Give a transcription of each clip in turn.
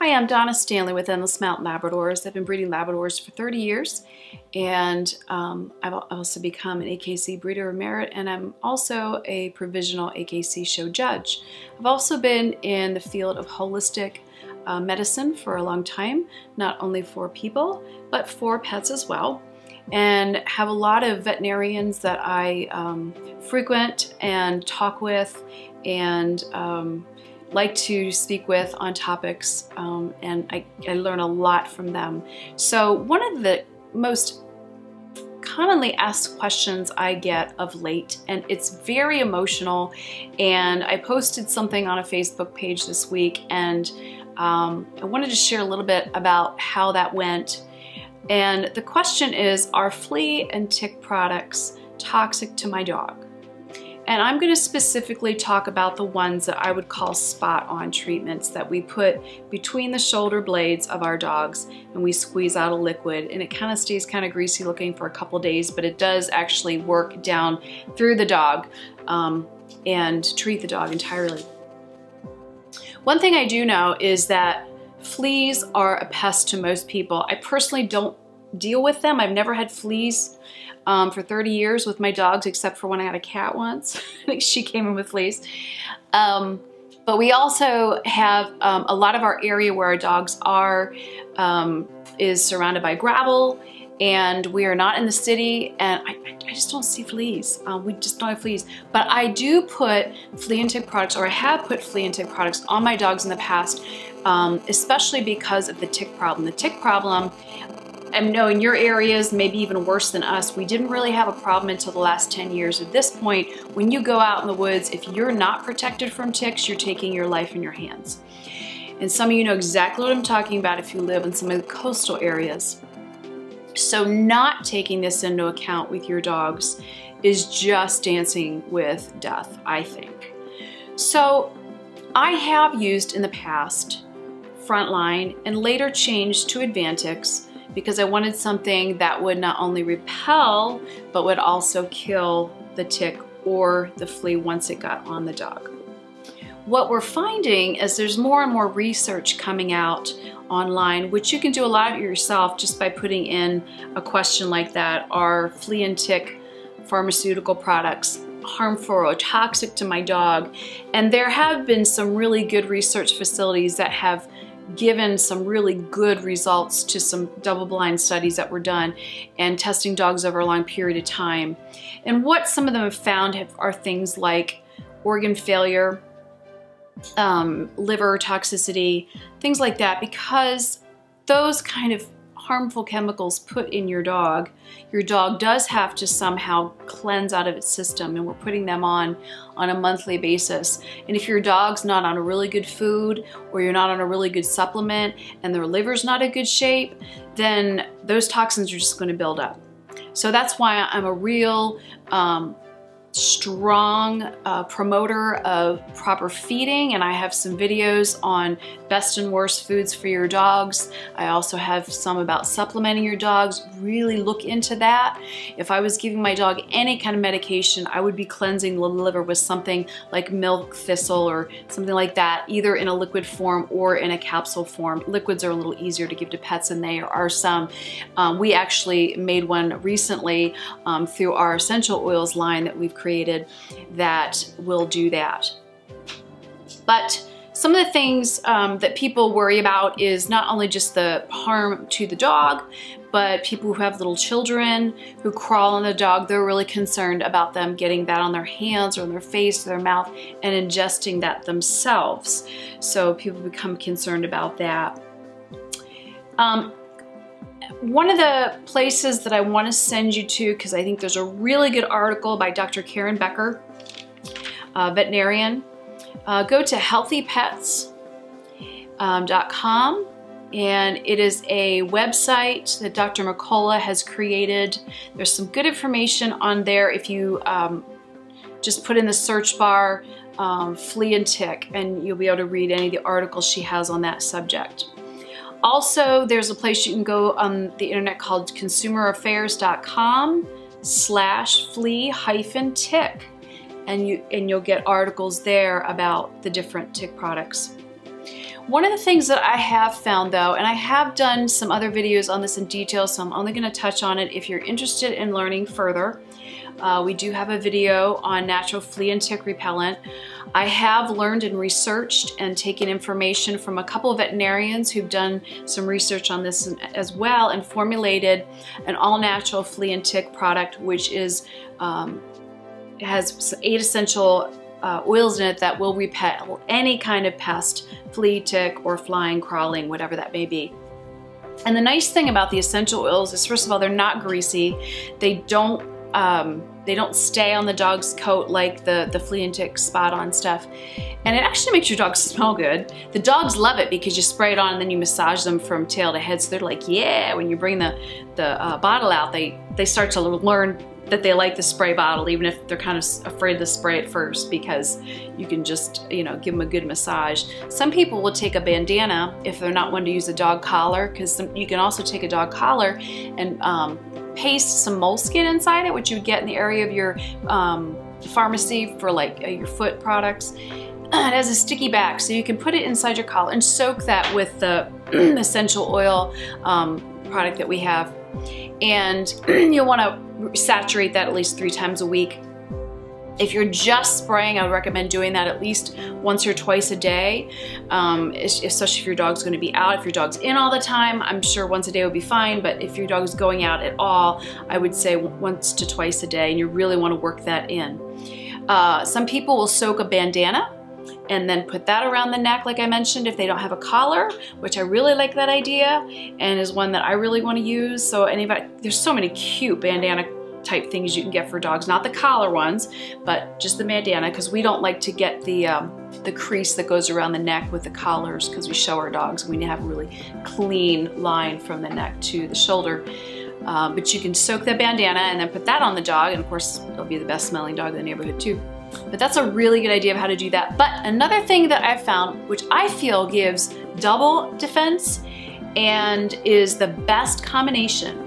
Hi, I'm Donna Stanley with Endless Mountain Labradors. I've been breeding Labradors for 30 years, and I've also become an AKC Breeder of Merit, and I'm also a provisional AKC show judge. I've also been in the field of holistic medicine for a long time, not only for people, but for pets as well, and have a lot of veterinarians that I frequent and talk with and like to speak with on topics, and I learn a lot from them. So one of the most commonly asked questions I get of late, and it's very emotional, and I posted something on a Facebook page this week, and I wanted to share a little bit about how that went. And the question is, are flea and tick products toxic to my dog? And I'm going to specifically talk about the ones that I would call spot-on treatments that we put between the shoulder blades of our dogs, and we squeeze out a liquid, and it kind of stays kind of greasy looking for a couple days, but it does actually work down through the dog and treat the dog entirely. One thing I do know is that fleas are a pest to most people. I personally don't deal with them. I've never had fleas for 30 years with my dogs, except for when I had a cat once. She came in with fleas. But we also have a lot of our area where our dogs are is surrounded by gravel, and we are not in the city, and I just don't see fleas. We just don't have fleas. But I do put flea and tick products, or I have put flea and tick products on my dogs in the past, especially because of the tick problem. The tick problem, I know in your areas, maybe even worse than us, we didn't really have a problem until the last 10 years. At this point, when you go out in the woods, if you're not protected from ticks, you're taking your life in your hands. And some of you know exactly what I'm talking about if you live in some of the coastal areas. So not taking this into account with your dogs is just dancing with death, I think. So I have used in the past Frontline and later changed to Advantix, because I wanted something that would not only repel, but would also kill the tick or the flea once it got on the dog. What we're finding is there's more and more research coming out online, which you can do a lot of yourself just by putting in a question like that: are flea and tick pharmaceutical products harmful or toxic to my dog? And there have been some really good research facilities that have given some really good results to some double-blind studies that were done and testing dogs over a long period of time. And what some of them have found are things like organ failure, liver toxicity, things like that, because those kind of harmful chemicals put in your dog does have to somehow cleanse out of its system, and we're putting them on a monthly basis. And if your dog's not on a really good food, or you're not on a really good supplement, and their liver's not in good shape, then those toxins are just going to build up. So that's why I'm a real strong promoter of proper feeding, and I have some videos on best and worst foods for your dogs. I also have some about supplementing your dogs. Really look into that. If I was giving my dog any kind of medication, I would be cleansing the liver with something like milk thistle or something like that, either in a liquid form or in a capsule form. Liquids are a little easier to give to pets than they are some. We actually made one recently through our essential oils line that we've created that will do that. But some of the things that people worry about is not only just the harm to the dog, but people who have little children who crawl on the dog, they're really concerned about them getting that on their hands or on their face or their mouth and ingesting that themselves. So people become concerned about that. One of the places that I want to send you to, because I think there's a really good article by Dr. Karen Becker, veterinarian, go to Healthypetscom, and it is a website that Dr. McCullough has created. There's some good information on there if you just put in the search bar flea and tick, and you'll be able to read any of the articles she has on that subject. Also, there's a place you can go on the internet called consumeraffairs.com/flea-tick, and you'll get articles there about the different tick products. One of the things that I have found though, and I have done some other videos on this in detail, so I'm only going to touch on it if you're interested in learning further. We do have a video on natural flea and tick repellent. I have learned and researched and taken information from a couple of veterinarians who've done some research on this as well, and formulated an all-natural flea and tick product, which is has 8 essential oils in it that will repel any kind of pest, flea, tick, or flying, crawling, whatever that may be. And the nice thing about the essential oils is, first of all, they're not greasy. They don't stay on the dog's coat like the flea and tick spot-on stuff. And it actually makes your dog smell good. The dogs love it because you spray it on and then you massage them from tail to head. So they're like, yeah, when you bring the bottle out, they start to learn that they like the spray bottle, even if they're kind of afraid to spray it first, because you can just, you know, give them a good massage. Some people will take a bandana if they're not one to use a dog collar, because you can also take a dog collar and paste some moleskin inside it, which you would get in the area of your pharmacy for like your foot products. It has a sticky back, so you can put it inside your collar and soak that with the essential oil product that we have. And you'll want to saturate that at least 3 times a week. If you're just spraying, I would recommend doing that at least once or twice a day, especially if your dog's going to be out. If your dog's in all the time, I'm sure once a day would be fine, but if your dog's going out at all, I would say once to twice a day, and you really want to work that in. Some people will soak a bandana and then put that around the neck, like I mentioned, if they don't have a collar, which I really like that idea, and is one that I really want to use. So there's so many cute bandana type things you can get for dogs, not the collar ones, but just the bandana, because we don't like to get the crease that goes around the neck with the collars, because we show our dogs and we have a really clean line from the neck to the shoulder. But you can soak that bandana and then put that on the dog, and of course it'll be the best smelling dog in the neighborhood too. But that's a really good idea of how to do that. But another thing that I've found, which I feel gives double defense and is the best combination,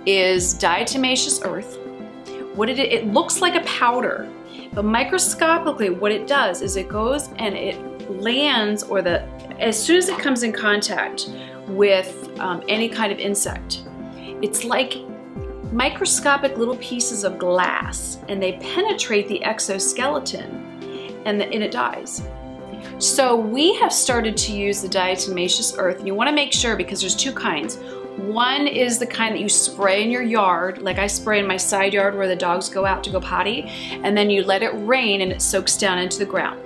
is Diatomaceous Earth. It looks like a powder, but microscopically what it does is it goes and it lands, or as soon as it comes in contact with any kind of insect, it's like microscopic little pieces of glass, and they penetrate the exoskeleton, and it dies. So we have started to use the Diatomaceous Earth, and you want to make sure, because there's 2 kinds. One is the kind that you spray in your yard, like I spray in my side yard where the dogs go out to go potty, and then you let it rain and it soaks down into the ground.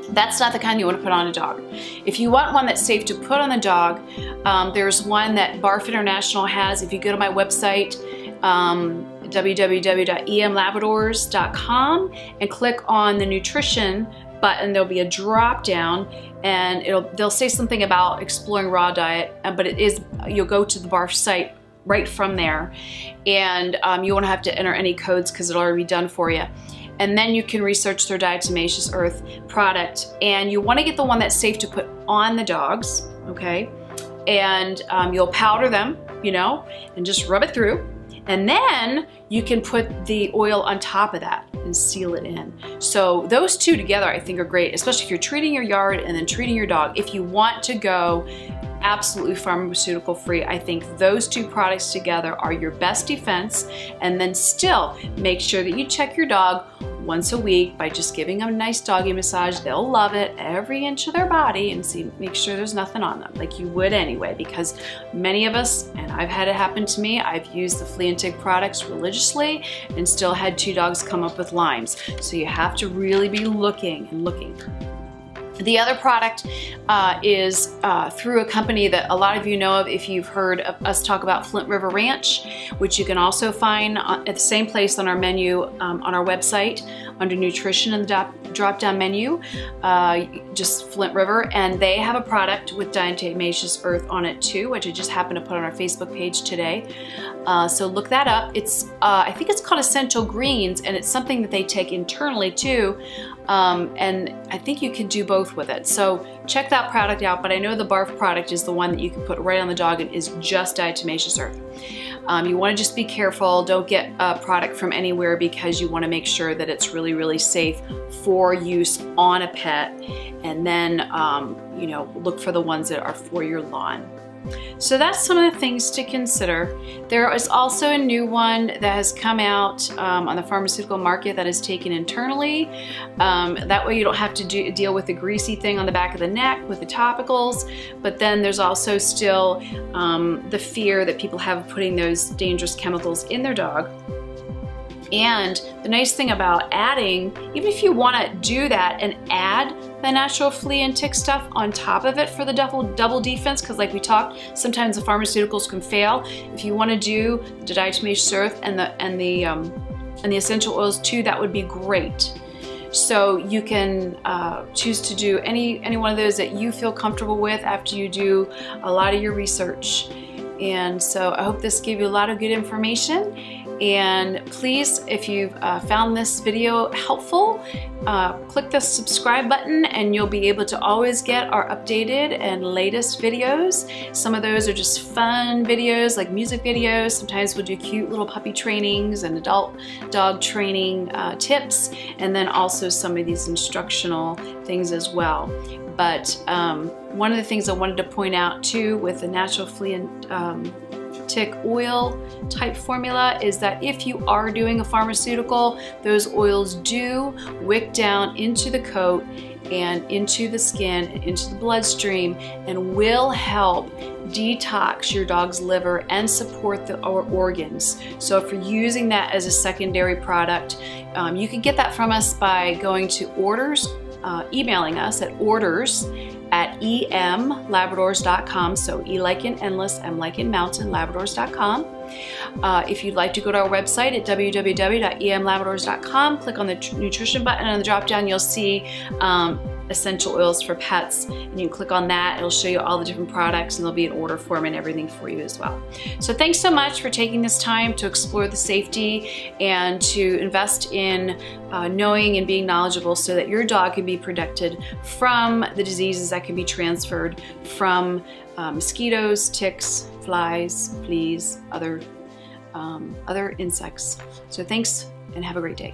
That's not the kind you want to put on a dog. If you want one that's safe to put on the dog, there's one that Barf International has. If you go to my website, www.emlabradors.com, and click on the nutrition button, there'll be a drop down, and they'll say something about exploring raw diet, but you'll go to the Barf site right from there, and you won't have to enter any codes because it'll already be done for you. And then you can research their Diatomaceous Earth product, and you want to get the one that's safe to put on the dogs, okay? And you'll powder them, you know, and just rub it through. And then you can put the oil on top of that and seal it in. So those 2 together I think are great, especially if you're treating your yard and then treating your dog. If you want to go absolutely pharmaceutical free, I think those 2 products together are your best defense. And then still make sure that you check your dog once a week by just giving them a nice doggy massage. They'll love it, every inch of their body, and make sure there's nothing on them, like you would anyway, because many of us, and I've had it happen to me, I've used the flea and tick products religiously and still had 2 dogs come up with Lymes. So you have to really be looking and looking. The other product is through a company that a lot of you know of if you've heard of us talk about Flint River Ranch, which you can also find at the same place on our menu on our website under nutrition in the drop-down menu, just Flint River, and they have a product with Diatomaceous Earth on it too, which I just happened to put on our Facebook page today. So look that up. It's I think it's called Essential Greens, and it's something that they take internally too. And I think you can do both with it. So check that product out, but I know the barf product is the one that you can put right on the dog and is just Diatomaceous Earth. You want to just be careful. Don't get a product from anywhere, because you want to make sure that it's really, really safe for use on a pet. And then, you know, look for the ones that are for your lawn. So that's some of the things to consider. There is also a new one that has come out on the pharmaceutical market that is taken internally. That way you don't have to deal with the greasy thing on the back of the neck with the topicals. But then there's also still the fear that people have of putting those dangerous chemicals in their dog. And the nice thing about adding, even if you want to do that and add the natural flea and tick stuff on top of it for the double defense, because like we talked, sometimes the pharmaceuticals can fail. If you want to do the Diatomaceous Earth and the essential oils too, that would be great. So you can choose to do any one of those that you feel comfortable with after you do a lot of your research. And so I hope this gave you a lot of good information. And please, if you've found this video helpful, click the subscribe button and you'll be able to always get our updated and latest videos. Some of those are just fun videos, like music videos. Sometimes we'll do cute little puppy trainings and adult dog training tips, and then also some of these instructional things as well. But one of the things I wanted to point out too with the natural flea and tick oil type formula is that if you are doing a pharmaceutical, those oils do wick down into the coat and into the skin and into the bloodstream, and will help detox your dog's liver and support the organs. So if you're using that as a secondary product, you can get that from us by going to orders, emailing us at orders@emlabradors.com. So E like in endless, M like in mountain, labradors.com. If you'd like to go to our website at www.emlabradors.com, click on the nutrition button on the drop down. You'll see essential oils for pets, and you can click on that. It'll show you all the different products, and there'll be an order form and everything for you as well. So thanks so much for taking this time to explore the safety and to invest in knowing and being knowledgeable so that your dog can be protected from the diseases that can be transferred from mosquitoes, ticks, flies, fleas, other insects. So thanks and have a great day.